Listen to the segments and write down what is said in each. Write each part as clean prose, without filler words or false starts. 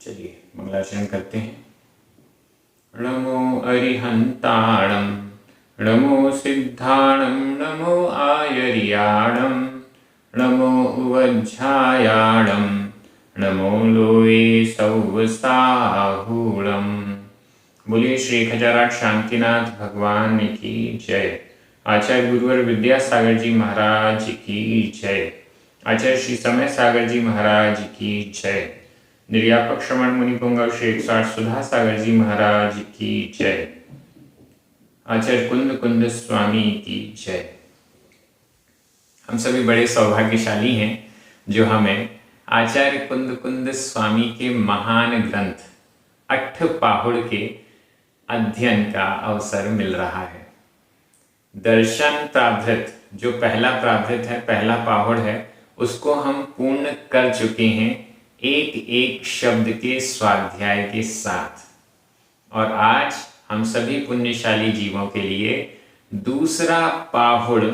चलिए मंगलाचरण करते हैं। नमो अरिहंताणं नमो सिद्धाणं नमो आयर्याणं नमो उवज्झायाणं नमो लोये सौवसाहूणं। बोलिए श्री खजाराट शांतिनाथ भगवान की जय। आचार्य गुरुवर विद्यासागर जी महाराज की जय। आचार्य श्री समय सागर जी महाराज की जय। निर्यापक श्रमण मुनि पुंगव श्री 108 सुधा सागर जी महाराज की जय। आचार्य कुंद कुंद स्वामी की जय। हम सभी बड़े सौभाग्यशाली हैं जो हमें आचार्य कुंद कुंद स्वामी के महान ग्रंथ अट्ठपाहुड़ के अध्ययन का अवसर मिल रहा है। दर्शन प्राभृत जो पहला प्राभृत है, पहला पाहुड़ है, उसको हम पूर्ण कर चुके हैं एक एक शब्द के स्वाध्याय के साथ। और आज हम सभी पुण्यशाली जीवों के लिए दूसरा पाहुड़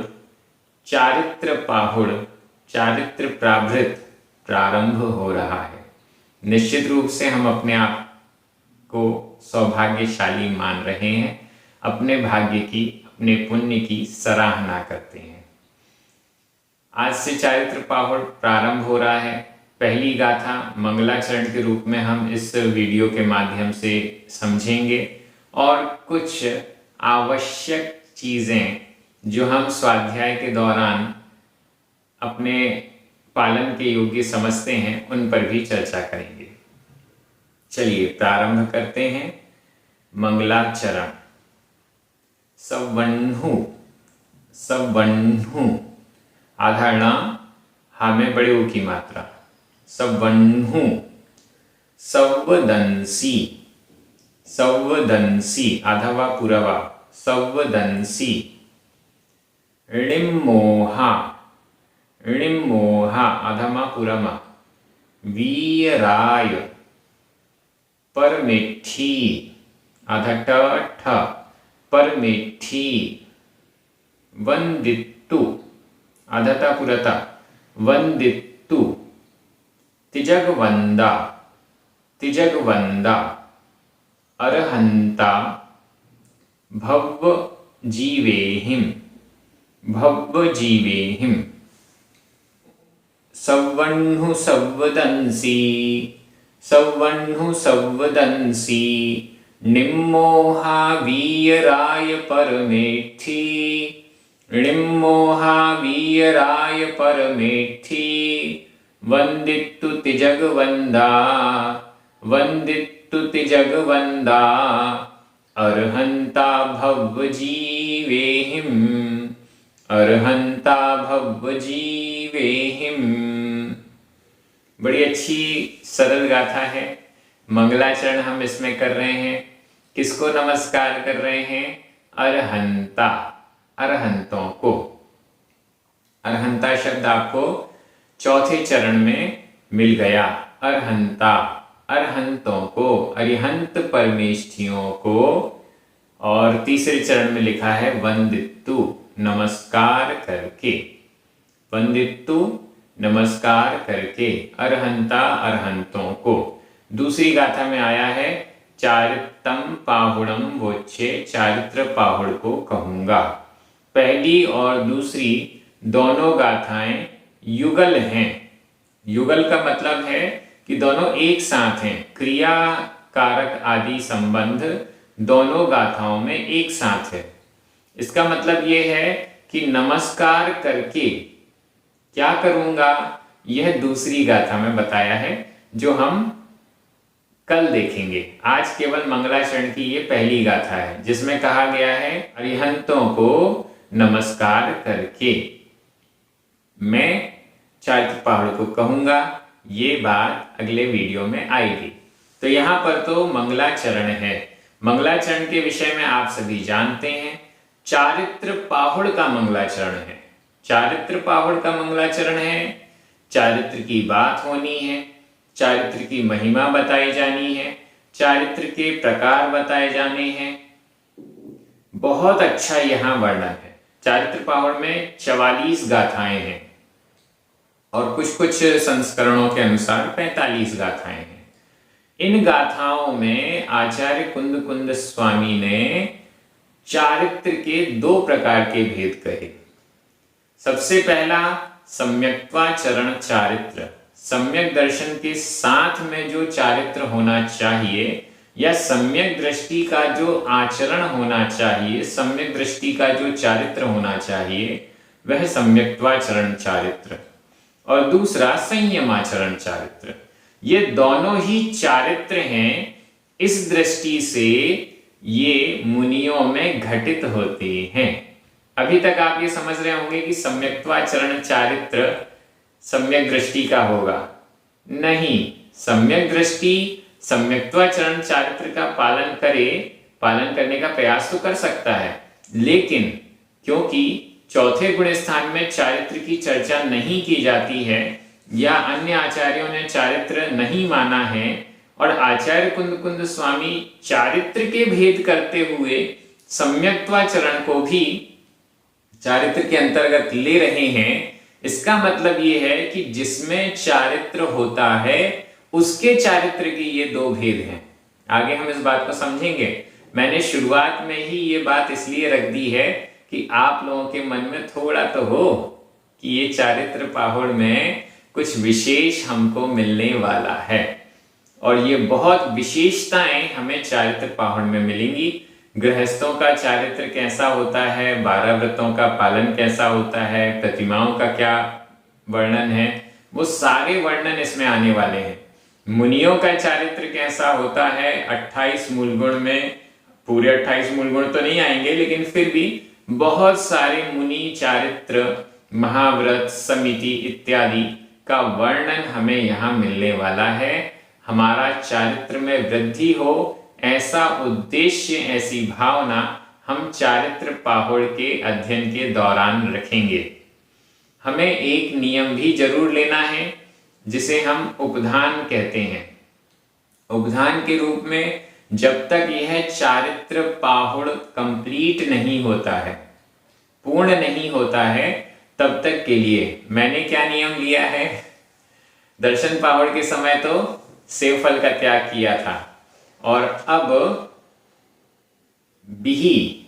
चारित्र पाहुड़ चारित्र प्राभृत प्रारंभ हो रहा है। निश्चित रूप से हम अपने आप को सौभाग्यशाली मान रहे हैं, अपने भाग्य की, अपने पुण्य की सराहना करते हैं। आज से चारित्र पाहुड़ प्रारंभ हो रहा है। पहली गाथा मंगलाचरण के रूप में हम इस वीडियो के माध्यम से समझेंगे और कुछ आवश्यक चीज़ें जो हम स्वाध्याय के दौरान अपने पालन के योग्य समझते हैं उन पर भी चर्चा करेंगे। चलिए प्रारंभ करते हैं। मंगलाचरण। सवन्हु सवन्हु आधा ण हा में बड़े ऊ की मात्रा। सवन्हु सवदंसी सवदंसी आधा वा पूरा वा। सवदंसी ऋमोहा ऋमोहा आधा मा पूरा मा। वीराय परमेठी आधा ट ठ परमेठी। वंदितु आधा ता पूरा ता। वंदितु तिजगवंदा तिजगवंदा। अरहंता भव्व जीवेहिम भव्व जीवेहिम। सवन्हु सवदंसी सवन्हु सवदंसी। निम्मोहा वीराय परमेठी ऋमोहा वीराय परमेठी। वंदितु तिजगवंदा वंदितु तिजगवंदा। अरहंता भव्व जीवेहिम अरहंता भव्व जीवेहिम। बड़ी अच्छी सरल गाथा है। मंगलाचरण हम इसमें कर रहे हैं। किसको नमस्कार कर रहे हैं? अरहंता अरहंतों को। अरहंता शब्द आपको चौथे चरण में मिल गया। अरहंता अरहंतों को, अरिहंत परमेष्ठियों को। और तीसरे चरण में लिखा है वंदितु नमस्कार करके। वंदितु नमस्कार करके अरहंता अरहंतों को। दूसरी गाथा में आया है चारितम पाहुड़म वोच्छे चारित्र पाहुड़ को कहूंगा। पहली और दूसरी दोनों गाथाएं युगल हैं। युगल का मतलब है कि दोनों एक साथ हैं। क्रिया कारक आदि संबंध दोनों गाथाओं में एक साथ है। इसका मतलब यह है कि नमस्कार करके क्या करूंगा, यह दूसरी गाथा में बताया है जो हम कल देखेंगे। आज केवल मंगलाचरण की ये पहली गाथा है जिसमें कहा गया है अरिहंतों को नमस्कार करके मैं चारित्र पाहुड़ को कहूंगा। ये बात अगले वीडियो में आएगी। तो यहां पर तो मंगलाचरण है। मंगलाचरण के विषय में आप सभी जानते हैं। चारित्र पाहुड़ का मंगलाचरण है। चारित्र पाहुड़ का मंगलाचरण है। चारित्र की बात होनी है, चारित्र की महिमा बताई जानी है, चारित्र के प्रकार बताए जाने हैं। बहुत अच्छा यहां वर्णन है। चारित्र पाहुड़ में 44 गाथाएं हैं और कुछ कुछ संस्करणों के अनुसार 45 गाथाएं हैं। इन गाथाओं में आचार्य कुंद कुंद स्वामी ने चारित्र के दो प्रकार के भेद कहे। सबसे पहला सम्यक्त्वाचरण चारित्र, सम्यक दर्शन के साथ में जो चारित्र होना चाहिए या सम्यक दृष्टि का जो आचरण होना चाहिए, सम्यक दृष्टि का जो चारित्र होना चाहिए, वह सम्यक्त्वाचरण चारित्र। और दूसरा संयमाचरण चारित्र। ये दोनों ही चारित्र हैं, इस दृष्टि से ये मुनियों में घटित होते हैं। अभी तक आप ये समझ रहे होंगे कि सम्यक्त्वाचरण चारित्र सम्यक दृष्टि का होगा। नहीं, सम्यक दृष्टि सम्यक्त्वाचरण चारित्र का पालन करे, पालन करने का प्रयास तो कर सकता है, लेकिन क्योंकि चौथे गुण स्थान में चारित्र की चर्चा नहीं की जाती है या अन्य आचार्यों ने चारित्र नहीं माना है और आचार्य कुंद कुंद स्वामी चारित्र के भेद करते हुए सम्यक्त्वाचरण को भी चारित्र के अंतर्गत ले रहे हैं, इसका मतलब ये है कि जिसमें चारित्र होता है उसके चारित्र के ये दो भेद हैं। आगे हम इस बात को समझेंगे। मैंने शुरुआत में ही ये बात इसलिए रख दी है कि आप लोगों के मन में थोड़ा तो हो कि ये चारित्र पाहुड़ में कुछ विशेष हमको मिलने वाला है और ये बहुत विशेषताएं हमें चारित्र पाहुड़ में मिलेंगी। गृहस्थों का चारित्र कैसा होता है, 12 व्रतों का पालन कैसा होता है, प्रतिमाओं का क्या वर्णन है, वो सारे वर्णन इसमें आने वाले हैं। मुनियों का चारित्र कैसा होता है, 28 मूलगुण में, पूरे 28 मूलगुण तो नहीं आएंगे लेकिन फिर भी बहुत सारे मुनि चारित्र, महाव्रत, समिति इत्यादि का वर्णन हमें यहाँ मिलने वाला है। हमारा चारित्र में वृद्धि हो ऐसा उद्देश्य, ऐसी भावना हम चारित्र पाहुड़ के अध्ययन के दौरान रखेंगे। हमें एक नियम भी जरूर लेना है जिसे हम उपधान कहते हैं। उपधान के रूप में जब तक यह चारित्र पाहुड़ कंप्लीट नहीं होता है, पूर्ण नहीं होता है, तब तक के लिए मैंने क्या नियम लिया है। दर्शन पाहुड़ के समय तो सेव फल का त्याग किया था और अब बिही,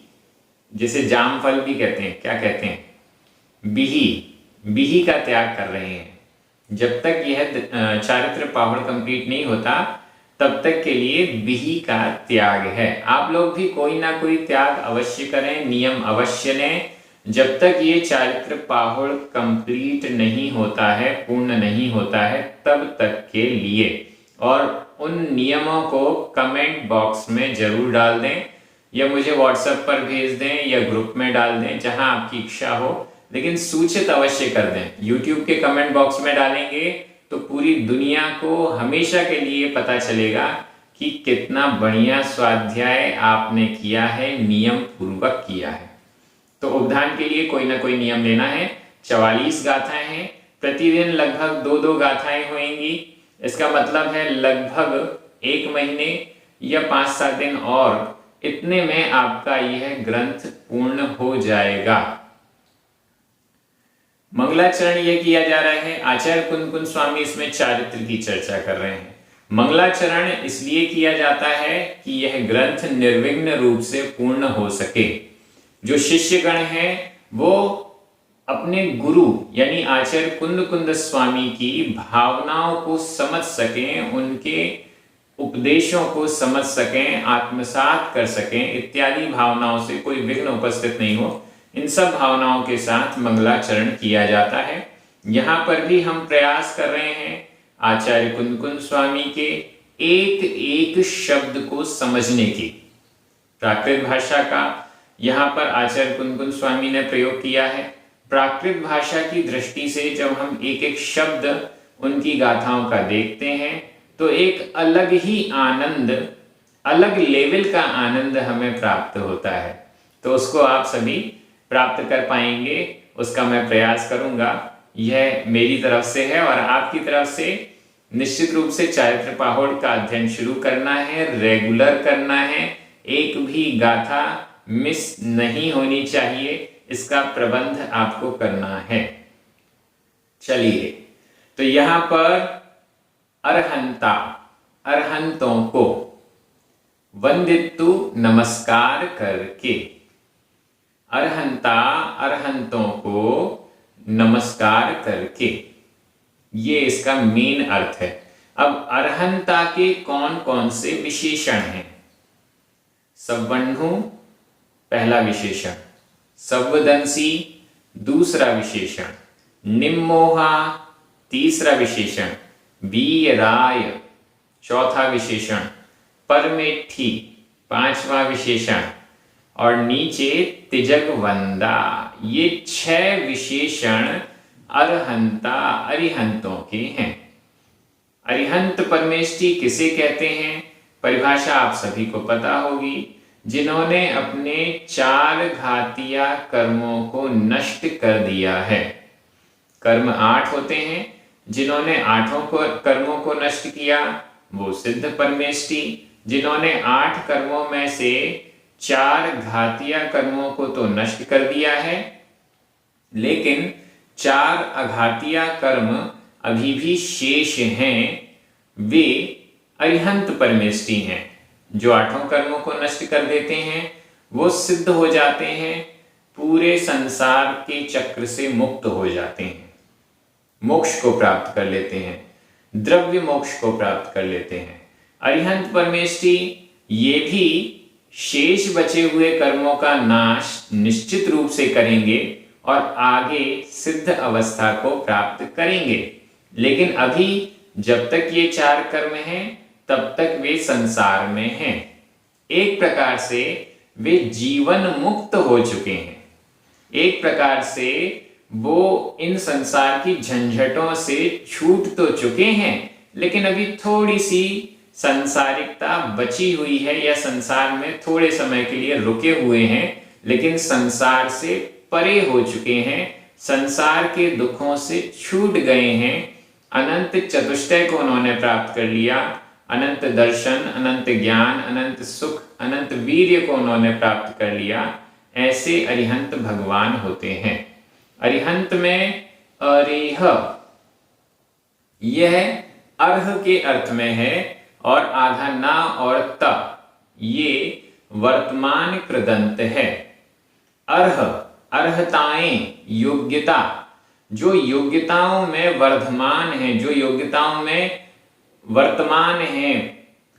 जिसे जाम फल भी कहते हैं, क्या कहते हैं, बिही का त्याग कर रहे हैं। जब तक यह चारित्र पाहुड़ कंप्लीट नहीं होता तब तक के लिए बिही का त्याग है। आप लोग भी कोई ना कोई त्याग अवश्य करें, नियम अवश्य लें, जब तक ये चारित्र पाहुड़ कंप्लीट नहीं होता है, पूर्ण नहीं होता है, तब तक के लिए। और उन नियमों को कमेंट बॉक्स में जरूर डाल दें या मुझे व्हाट्सएप पर भेज दें या ग्रुप में डाल दें, जहां आपकी इच्छा हो, लेकिन सूचित अवश्य कर दें। यूट्यूब के कमेंट बॉक्स में डालेंगे तो पूरी दुनिया को हमेशा के लिए पता चलेगा कि कितना बढ़िया स्वाध्याय आपने किया है, नियम पूर्वक किया है। तो उपधान के लिए कोई ना कोई नियम लेना है। 44 गाथाएं हैं, प्रतिदिन लगभग 2-2 गाथाएं होंगी। इसका मतलब है लगभग 1 महीने या 5-7 दिन और इतने में आपका यह ग्रंथ पूर्ण हो जाएगा। मंगलाचरण यह किया जा रहा है, आचार्य कुंद कुंद स्वामी इसमें चारित्र की चर्चा कर रहे हैं। मंगलाचरण इसलिए किया जाता है कि यह ग्रंथ निर्विघ्न रूप से पूर्ण हो सके। जो शिष्यगण हैं वो अपने गुरु यानी आचार्य कुंद कुंद स्वामी की भावनाओं को समझ सकें, उनके उपदेशों को समझ सकें, आत्मसात कर सकें, इत्यादि भावनाओं से कोई विघ्न उपस्थित नहीं हो, इन सब भावनाओं के साथ मंगलाचरण किया जाता है। यहाँ पर भी हम प्रयास कर रहे हैं आचार्य कुंद कुंद स्वामी के एक एक शब्द को समझने की। प्राकृत भाषा का यहाँ पर आचार्य कुंद कुंद स्वामी ने प्रयोग किया है। प्राकृत भाषा की दृष्टि से जब हम एक एक शब्द उनकी गाथाओं का देखते हैं तो एक अलग ही आनंद, अलग लेवल का आनंद हमें प्राप्त होता है। तो उसको आप सभी प्राप्त कर पाएंगे, उसका मैं प्रयास करूंगा। यह मेरी तरफ से है और आपकी तरफ से निश्चित रूप से चारित्र पाहुड़ का अध्ययन शुरू करना है, रेगुलर करना है, एक भी गाथा मिस नहीं होनी चाहिए, इसका प्रबंध आपको करना है। चलिए, तो यहां पर अरहंता, अरहंतों को, वंदितु नमस्कार करके, अरहंता अरहंतों को नमस्कार करके, ये इसका मेन अर्थ है। अब अरहंता के कौन कौन से विशेषण हैं? सवर्णु पहला विशेषण, सव्वदंसी दूसरा विशेषण, निम्मोहा तीसरा विशेषण, वीराय चौथा विशेषण, परमेठी पांचवा विशेषण और नीचे तिजगवंदा, ये 6 विशेषण अरहंता अरिहंतों के हैं। अरिहंत परमेष्टि किसे कहते हैं? परिभाषा आप सभी को पता होगी। जिन्होंने अपने 4 घातिया कर्मों को नष्ट कर दिया है। कर्म 8 होते हैं, जिन्होंने 8 कर्मों को नष्ट किया वो सिद्ध परमेष्टि। जिन्होंने 8 कर्मों में से 4 घातिया कर्मों को तो नष्ट कर दिया है, लेकिन 4 अघातिया कर्म अभी भी शेष हैं, वे अरिहंत परमेष्टि हैं। जो 8 कर्मों को नष्ट कर देते हैं वो सिद्ध हो जाते हैं, पूरे संसार के चक्र से मुक्त हो जाते हैं, मोक्ष को प्राप्त कर लेते हैं, द्रव्य मोक्ष को प्राप्त कर लेते हैं। अरिहंत परमेष्टि ये भी शेष बचे हुए कर्मों का नाश निश्चित रूप से करेंगे और आगे सिद्ध अवस्था को प्राप्त करेंगे, लेकिन अभी जब तक ये 4 कर्म हैं तब तक वे संसार में हैं। एक प्रकार से वे जीवन मुक्त हो चुके हैं, एक प्रकार से वो इन संसार की झंझटों से छूट तो चुके हैं, लेकिन अभी थोड़ी सी संसारिकता बची हुई है या संसार में थोड़े समय के लिए रुके हुए हैं, लेकिन संसार से परे हो चुके हैं, संसार के दुखों से छूट गए हैं। अनंत चतुष्टय को उन्होंने प्राप्त कर लिया, अनंत दर्शन, अनंत ज्ञान, अनंत सुख, अनंत वीर्य को उन्होंने प्राप्त कर लिया। ऐसे अरिहंत भगवान होते हैं। अरिहंत में अरिह यह अर्ह के अर्थ में है और आधा ना और त ये वर्तमान कृदंत है। अर्ह अर्हताएं, योग्यता, जो योग्यताओं में वर्धमान है, जो योग्यताओं में वर्तमान है,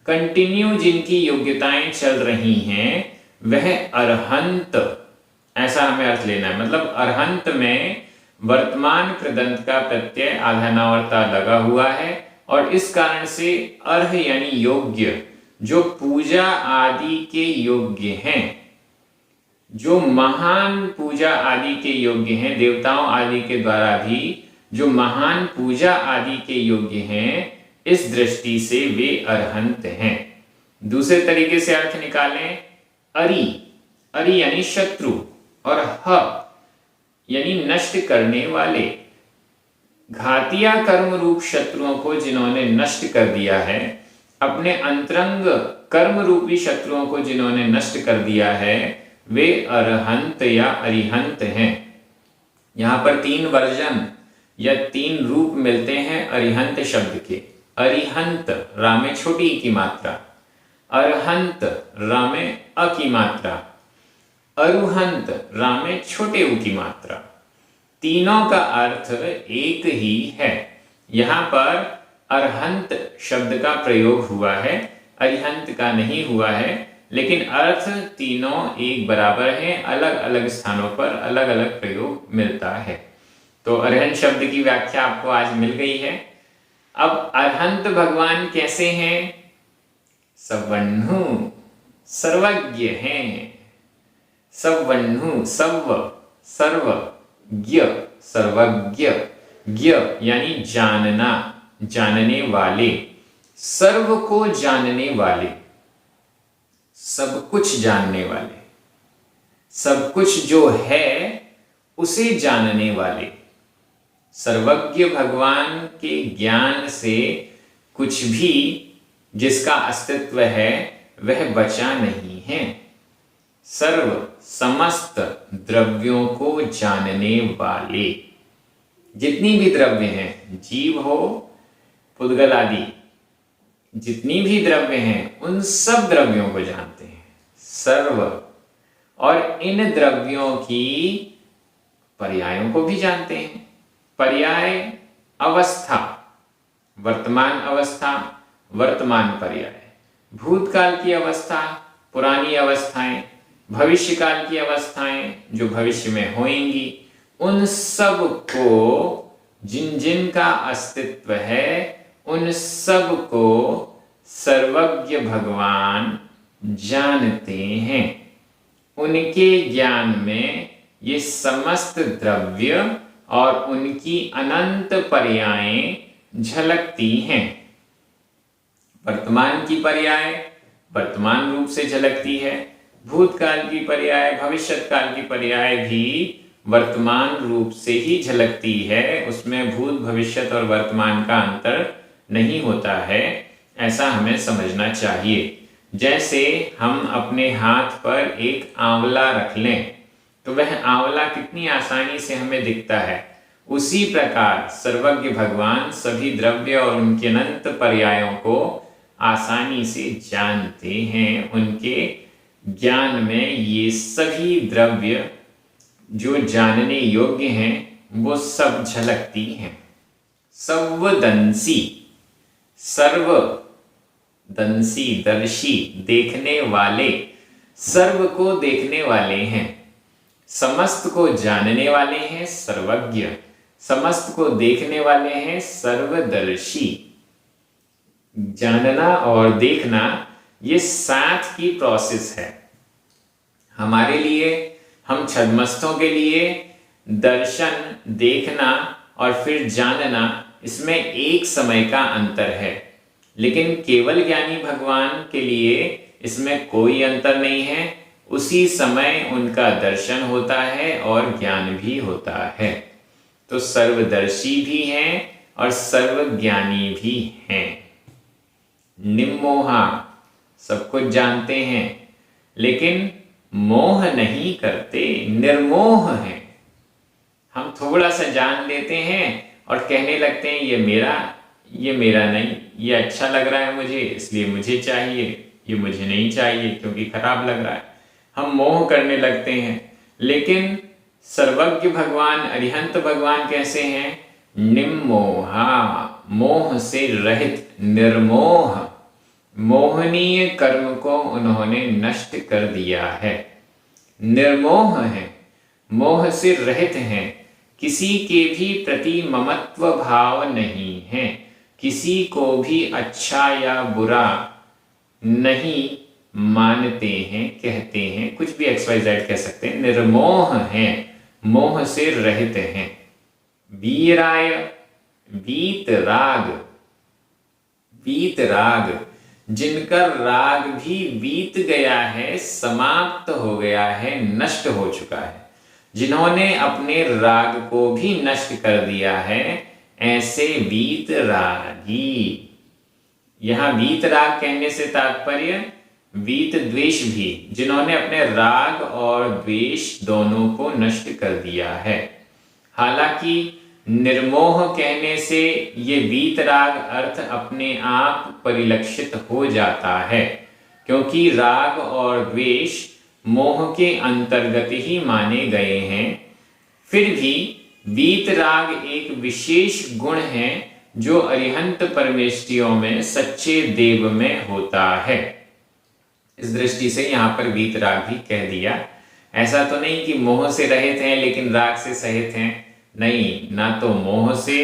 कंटिन्यू जिनकी योग्यताएं चल रही हैं वह अरहंत, ऐसा हमें अर्थ लेना है। मतलब अरहंत में वर्तमान कृदंत का प्रत्यय आधानावर्ता लगा हुआ है और इस कारण से अर्ह यानी योग्य, जो पूजा आदि के योग्य हैं, जो महान पूजा आदि के योग्य हैं, देवताओं आदि के द्वारा भी जो महान पूजा आदि के योग्य हैं, इस दृष्टि से वे अरहंत हैं। दूसरे तरीके से अर्थ निकालें, अरि, अरि यानी शत्रु और ह यानी नष्ट करने वाले। घातिया कर्म रूप शत्रुओं को जिन्होंने नष्ट कर दिया है, अपने अंतरंग कर्म रूपी शत्रुओं को जिन्होंने नष्ट कर दिया है, वे अरहंत या अरिहंत हैं। यहां पर 3 वर्जन या 3 रूप मिलते हैं अरिहंत शब्द के। अरिहंत रा में छोटी की मात्रा, अरहंत रा में अ की मात्रा, अरुहंत रा में छोटे उ की मात्रा। तीनों का अर्थ एक ही है। यहां पर अरहंत शब्द का प्रयोग हुआ है, अरिहंत का नहीं हुआ है, लेकिन अर्थ तीनों एक बराबर हैं, अलग अलग स्थानों पर अलग अलग प्रयोग मिलता है। तो अरहंत शब्द की व्याख्या आपको आज मिल गई है। अब अरहंत भगवान कैसे हैं? सवर्णु, सर्वज्ञ हैं। सवर्णु, सव सर्व, ज्ञ सर्वज्ञ, ज्ञ यानी जानना, जानने वाले, सर्व को जानने वाले, सब कुछ जानने वाले, सब कुछ जो है उसे जानने वाले। सर्वज्ञ भगवान के ज्ञान से कुछ भी जिसका अस्तित्व है वह बचा नहीं है। सर्व समस्त द्रव्यों को जानने वाले, जितनी भी द्रव्य हैं, जीव हो, पुद्गल आदि, जितनी भी द्रव्य हैं उन सब द्रव्यों को जानते हैं, सर्व। और इन द्रव्यों की पर्यायों को भी जानते हैं। पर्याय अवस्था, वर्तमान अवस्था, वर्तमान पर्याय, भूतकाल की अवस्था, पुरानी अवस्थाएं, भविष्य काल की अवस्थाएं जो भविष्य में होंगी, उन सब को जिन जिन का अस्तित्व है उन सब को सर्वज्ञ भगवान जानते हैं। उनके ज्ञान में ये समस्त द्रव्य और उनकी अनंत पर्यायें झलकती हैं। वर्तमान की पर्याय वर्तमान रूप से झलकती है, भूतकाल की पर्याय भविष्यत काल की पर्याय भी वर्तमान रूप से ही झलकती है। उसमें भूत भविष्यत और वर्तमान का अंतर नहीं होता है, ऐसा हमें समझना चाहिए। जैसे हम अपने हाथ पर एक आंवला रख लें तो वह आंवला कितनी आसानी से हमें दिखता है, उसी प्रकार सर्वज्ञ भगवान सभी द्रव्य और उनके अनंत पर्यायों को आसानी से जानते हैं। उनके ज्ञान में ये सभी द्रव्य जो जानने योग्य हैं वो सब झलकती हैं। सर्वदंसी, सर्वदंसी दर्शी देखने वाले, सर्व को देखने वाले हैं, समस्त को जानने वाले हैं सर्वज्ञ, समस्त को देखने वाले हैं सर्वदर्शी। जानना और देखना ये साथ की प्रोसेस है। हमारे लिए, हम छद्मस्तों के लिए दर्शन, देखना और फिर जानना, इसमें एक समय का अंतर है, लेकिन केवल ज्ञानी भगवान के लिए इसमें कोई अंतर नहीं है। उसी समय उनका दर्शन होता है और ज्ञान भी होता है। तो सर्वदर्शी भी हैं और सर्वज्ञानी भी हैं। निम्मोहा, सब कुछ जानते हैं लेकिन मोह नहीं करते, निर्मोह हैं। हम थोड़ा सा जान लेते हैं और कहने लगते हैं ये मेरा नहीं, ये अच्छा लग रहा है मुझे इसलिए मुझे चाहिए, ये मुझे नहीं चाहिए क्योंकि खराब लग रहा है। हम मोह करने लगते हैं। लेकिन सर्वज्ञ भगवान, अरिहंत भगवान कैसे हैं? निम्मोहा, मोह से रहित, निर्मोह। मोहनीय कर्म को उन्होंने नष्ट कर दिया है। निर्मोह है, मोह से रहित हैं, किसी के भी प्रति ममत्व भाव नहीं है, किसी को भी अच्छा या बुरा नहीं मानते हैं, कहते हैं, कुछ भी XYZ कह सकते हैं। निर्मोह हैं, मोह से रहित हैं। वीराय, वीतराग, वीतराग, जिनका राग भी बीत गया है, समाप्त हो गया है, नष्ट हो चुका है, जिन्होंने अपने राग को भी नष्ट कर दिया है, ऐसे वीतरागी। यहां वीतराग कहने से तात्पर्य वीत द्वेष भी, जिन्होंने अपने राग और द्वेष दोनों को नष्ट कर दिया है। हालांकि निर्मोह कहने से ये वीतराग अर्थ अपने आप परिलक्षित हो जाता है, क्योंकि राग और द्वेष मोह के अंतर्गत ही माने गए हैं। फिर भी वीतराग एक विशेष गुण है जो अरिहंत परमेष्ठियों में सच्चे देव में होता है। इस दृष्टि से यहाँ पर वीतराग भी कह दिया। ऐसा तो नहीं कि मोह से रहित हैं लेकिन राग से सहित हैं, नहीं, ना तो मोह से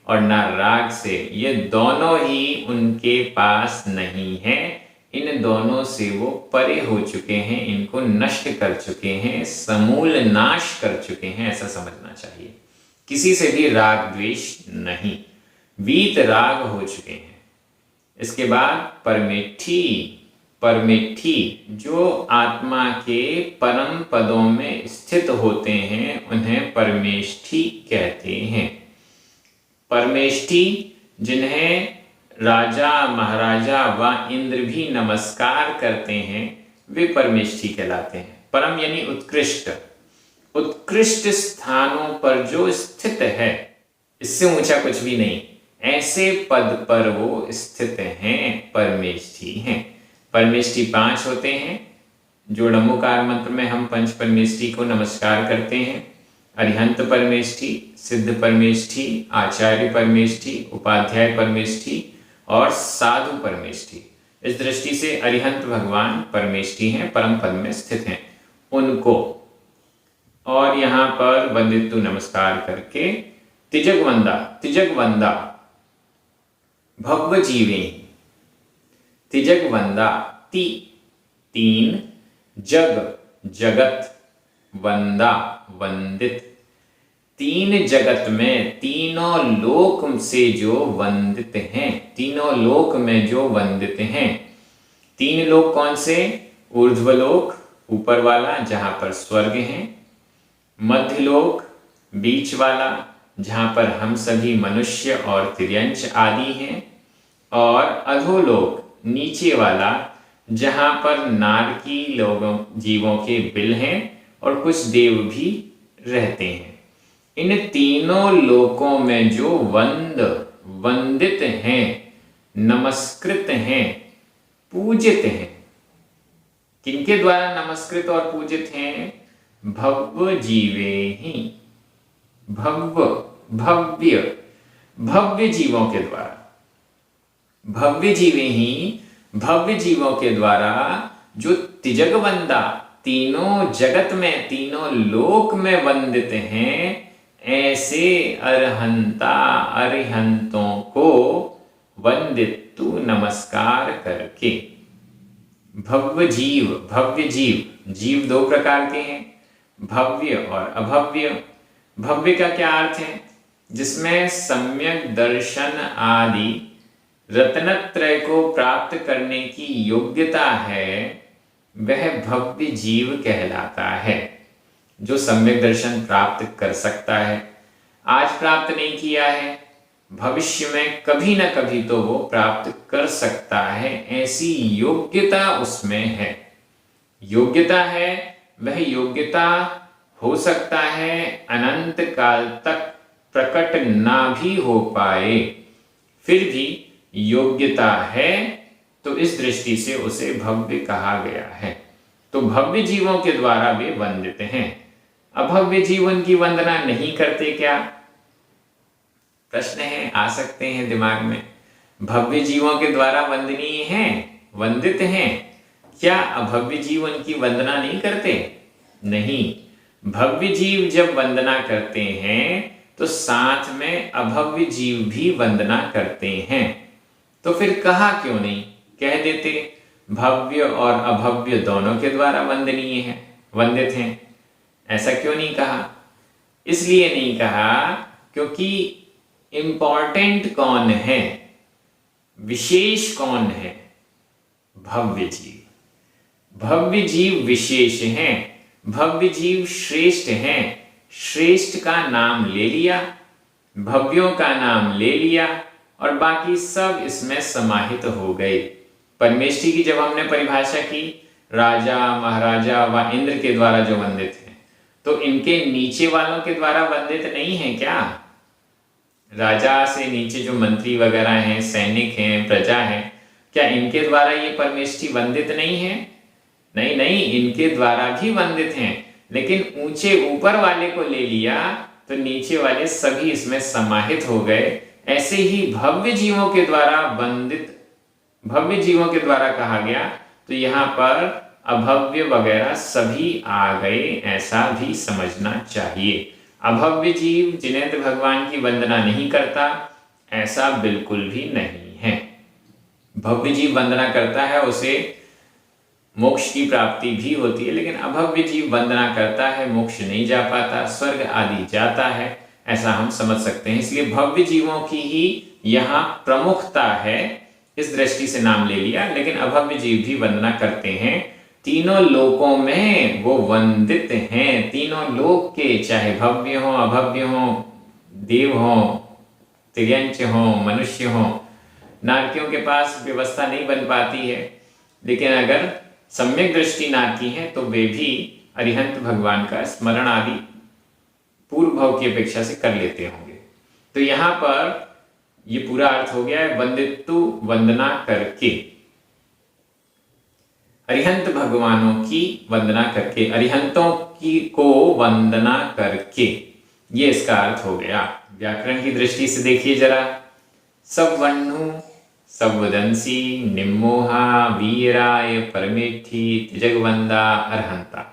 और ना राग से, ये दोनों ही उनके पास नहीं है। इन दोनों से वो परे हो चुके हैं, इनको नष्ट कर चुके हैं, समूल नाश कर चुके हैं, ऐसा समझना चाहिए। किसी से भी राग द्वेष नहीं, वीत राग हो चुके हैं। इसके बाद परमेठी, परमेठी जो आत्मा के परम पदों में स्थित होते हैं उन्हें परमेष्ठी कहते हैं। परमेष्ठी जिन्हें राजा, महाराजा व इंद्र भी नमस्कार करते हैं, वे परमेष्ठी कहलाते हैं। परम यानी उत्कृष्ट, उत्कृष्ट स्थानों पर जो स्थित है, इससे ऊंचा कुछ भी नहीं, ऐसे पद पर वो स्थित हैं, परमेष्ठी हैं। परमेष्ठी 5 होते हैं, जो ड़म्बुकार मंत्र में हम पंच परमेष्ठी को नमस्कार करते हैं। अरिहंत परमेष्ठी, सिद्ध परमेष्ठी, आचार्य परमेष्ठी, उपाध्याय परमेष्ठी और साधु परमेष्ठी। इस दृष्टि से अरिहंत भगवान परमेष्ठी हैं, परम पद में स्थित हैं उनको। और यहाँ पर वंदितु नमस्कार करके तिजगवंदा, तिजगवंदा भव्य जीवे, तिजगवंदा, ती 3, जग जगत, वंदा वंदित, 3 जगत में तीनों लोक से जो वंदित हैं, तीनों लोक में जो वंदित हैं। 3 लोक कौन से? ऊर्ध्वलोक ऊपर वाला जहां पर स्वर्ग है, मध्यलोक बीच वाला जहां पर हम सभी मनुष्य और तिर्यंच आदि हैं, और अधोलोक नीचे वाला जहां पर नारकी लोगों जीवों के बिल हैं और कुछ देव भी रहते हैं। इन तीनों लोकों में जो वंदित हैं, नमस्कृत हैं, पूजित हैं। किनके द्वारा नमस्कृत और पूजित हैं? भव्य जीवे ही, भव्य जीवों के द्वारा, भव्य जीवे ही, भव्य जीवों के द्वारा जो तिजगवंदा तीनों जगत में, तीनों लोक में वंदित हैं, ऐसे अरिहंतों को वंदितु नमस्कार करके। भव्य जीव, जीव 2 प्रकार के हैं, भव्य और अभव्य। भव्य का क्या अर्थ है? जिसमें सम्यक दर्शन आदि रत्नत्रय को प्राप्त करने की योग्यता है, वह भव्य जीव कहलाता है। जो सम्यक दर्शन प्राप्त कर सकता है, आज प्राप्त नहीं किया है, भविष्य में कभी न कभी तो वो प्राप्त कर सकता है, ऐसी योग्यता उसमें है। योग्यता है, वह योग्यता हो सकता है अनंत काल तक प्रकट ना भी हो पाए, फिर भी योग्यता है, तो इस दृष्टि से उसे भव्य कहा गया है। तो भव्य जीवों के द्वारा वे वंदित हैं। अभव्य जीव उनकी वंदना नहीं करते क्या? प्रश्न है, आ सकते हैं दिमाग में। भव्य जीवों के द्वारा वंदनीय हैं, वंदित हैं, क्या अभव्य जीव उनकी वंदना नहीं करते? नहीं, भव्य जीव जब वंदना करते हैं तो साथ में अभव्य जीव भी वंदना करते हैं। तो फिर कहा क्यों नहीं? कह देते भव्य और अभव्य दोनों के द्वारा वंदनीय है, वंदित हैं। ऐसा क्यों नहीं कहा? इसलिए नहीं कहा क्योंकि इंपॉर्टेंट कौन है, विशेष कौन है? भव्य जीव। भव्य जीव विशेष हैं, भव्य जीव श्रेष्ठ हैं। श्रेष्ठ का नाम ले लिया, भव्यों का नाम ले लिया, और बाकी सब इसमें समाहित हो गए। परमेष्ठी की जब हमने परिभाषा की, राजा, महाराजा व इंद्र के द्वारा जो वंदित हैं, तो इनके नीचे वालों के द्वारा वंदित नहीं है क्या? राजा से नीचे जो मंत्री वगैरह हैं, सैनिक हैं, प्रजा है, क्या इनके द्वारा ये परमेष्ठी वंदित नहीं है? नहीं नहीं, इनके द्वारा भी वंदित हैं, लेकिन ऊंचे ऊपर वाले को ले लिया तो नीचे वाले सभी इसमें समाहित हो गए। ऐसे ही भव्य जीवों के द्वारा वंदित, भव्य जीवों के द्वारा कहा गया, तो यहाँ पर अभव्य वगैरह सभी आ गए, ऐसा भी समझना चाहिए। अभव्य जीव जिन्हें तो भगवान की वंदना नहीं करता, ऐसा बिल्कुल भी नहीं है। भव्य जीव वंदना करता है, उसे मोक्ष की प्राप्ति भी होती है, लेकिन अभव्य जीव वंदना करता है, मोक्ष नहीं जा पाता, स्वर्ग आदि जाता है, ऐसा हम समझ सकते हैं। इसलिए भव्य जीवों की ही यहाँ प्रमुखता है, इस दृष्टि से नाम ले लिया। लेकिन अभव्य जीव भी वंदना करते हैं, तीनों लोकों में वो वंदित हैं। तीनों लोक के, चाहे भव्य हो, अभव्य हो, देव हो, तिर्यंच हो, मनुष्य हो। नारकियों के पास व्यवस्था नहीं बन पाती है, लेकिन अगर सम्यक दृष्टि नारकी है तो वे भी अरिहंत भगवान का स्मरण आदि पूर्व भाव की अपेक्षा से कर लेते होंगे। तो यहाँ पर ये पूरा अर्थ हो गया है। वंदितु वंदना करके, अरिहंत भगवानों की वंदना करके, अरिहंतों की को वंदना करके, ये इसका अर्थ हो गया। व्याकरण की दृष्टि से देखिए जरा। सवण्णु, सवदंसी, निम्मोहा, वीराय, परमेठी, तिजगवंदा, अरहंता,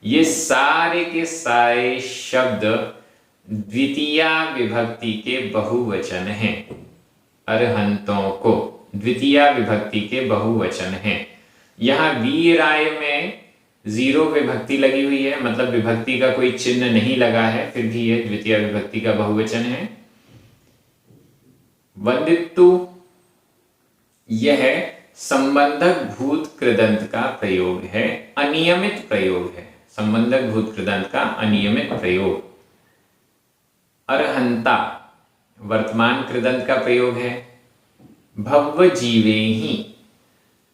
ये सारे के सारे शब्द द्वितीया विभक्ति के बहुवचन हैं। अरहंतों को द्वितीया विभक्ति के बहुवचन हैं। यहाँ वीराय में 0 विभक्ति लगी हुई है, मतलब विभक्ति का कोई चिन्ह नहीं लगा है, फिर भी यह द्वितीय विभक्ति का बहुवचन है। वंदितु, यह संबंधक भूत कृदंत का प्रयोग है, अनियमित प्रयोग है। संबंधक भूत कृदंत का अनियमित प्रयोग। अरहंता वर्तमान कृदंत का प्रयोग है। भव्य जीवे ही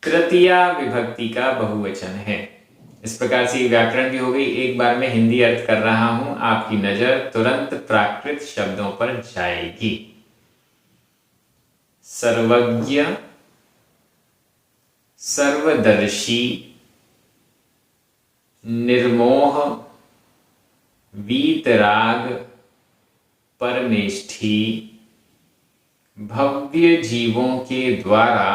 तृतीया विभक्ति का बहुवचन है। इस प्रकार से व्याकरण भी हो गई। एक बार मैं हिंदी अर्थ कर रहा हूं, आपकी नजर तुरंत प्राकृत शब्दों पर जाएगी। सर्वज्ञ, सर्वदर्शी, निर्मोह, वीतराग, परमेष्ठी, भव्य जीवों के द्वारा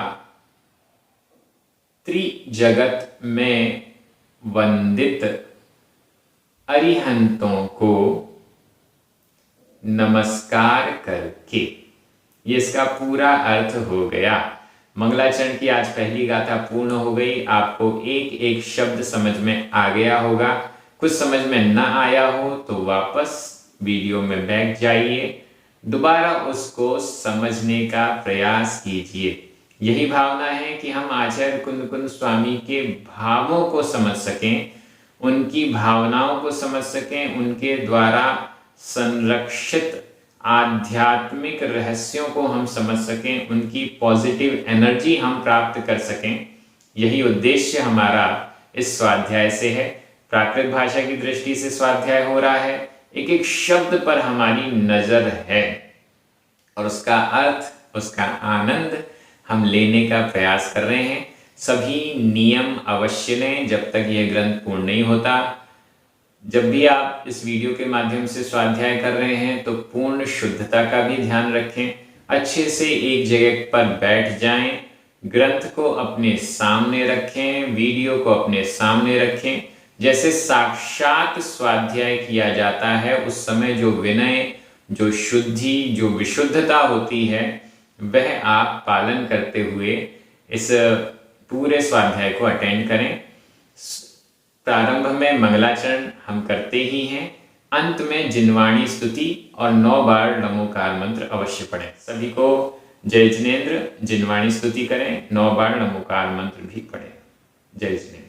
त्रिजगत में वंदित अरिहंतों को नमस्कार करके, ये इसका पूरा अर्थ हो गया। मंगलाचरण की आज पहली गाथा पूर्ण हो गई। आपको एक एक शब्द समझ में आ गया होगा। कुछ समझ में ना आया हो तो वापस वीडियो में बैठ जाइए, दोबारा उसको समझने का प्रयास कीजिए। यही भावना है कि हम आचार्य कुंद स्वामी के भावों को समझ सकें, उनकी भावनाओं को समझ सकें, उनके द्वारा संरक्षित आध्यात्मिक रहस्यों को हम समझ सकें, उनकी पॉजिटिव एनर्जी हम प्राप्त कर सकें। यही उद्देश्य हमारा इस स्वाध्याय से है। प्राकृत भाषा की दृष्टि से स्वाध्याय हो रहा है। एक एक शब्द पर हमारी नजर है और उसका अर्थ, उसका आनंद हम लेने का प्रयास कर रहे हैं। सभी नियम अवश्य लें जब तक यह ग्रंथ पूर्ण नहीं होता। जब भी आप इस वीडियो के माध्यम से स्वाध्याय कर रहे हैं तो पूर्ण शुद्धता का भी ध्यान रखें। अच्छे से एक जगह पर बैठ जाएं, ग्रंथ को अपने सामने रखें, वीडियो को अपने सामने रखें। जैसे साक्षात स्वाध्याय किया जाता है, उस समय जो विनय, जो शुद्धि, जो विशुद्धता होती है, वह आप पालन करते हुए इस पूरे स्वाध्याय को अटेंड करें। प्रारंभ में मंगलाचरण हम करते ही हैं, अंत में जिनवाणी स्तुति और 9 बार नमोकार मंत्र अवश्य पढ़ें। सभी को जय जिनेंद्र। जिनवाणी स्तुति करें, 9 बार नमोकार मंत्र भी पढ़ें। जय जिनेंद्र।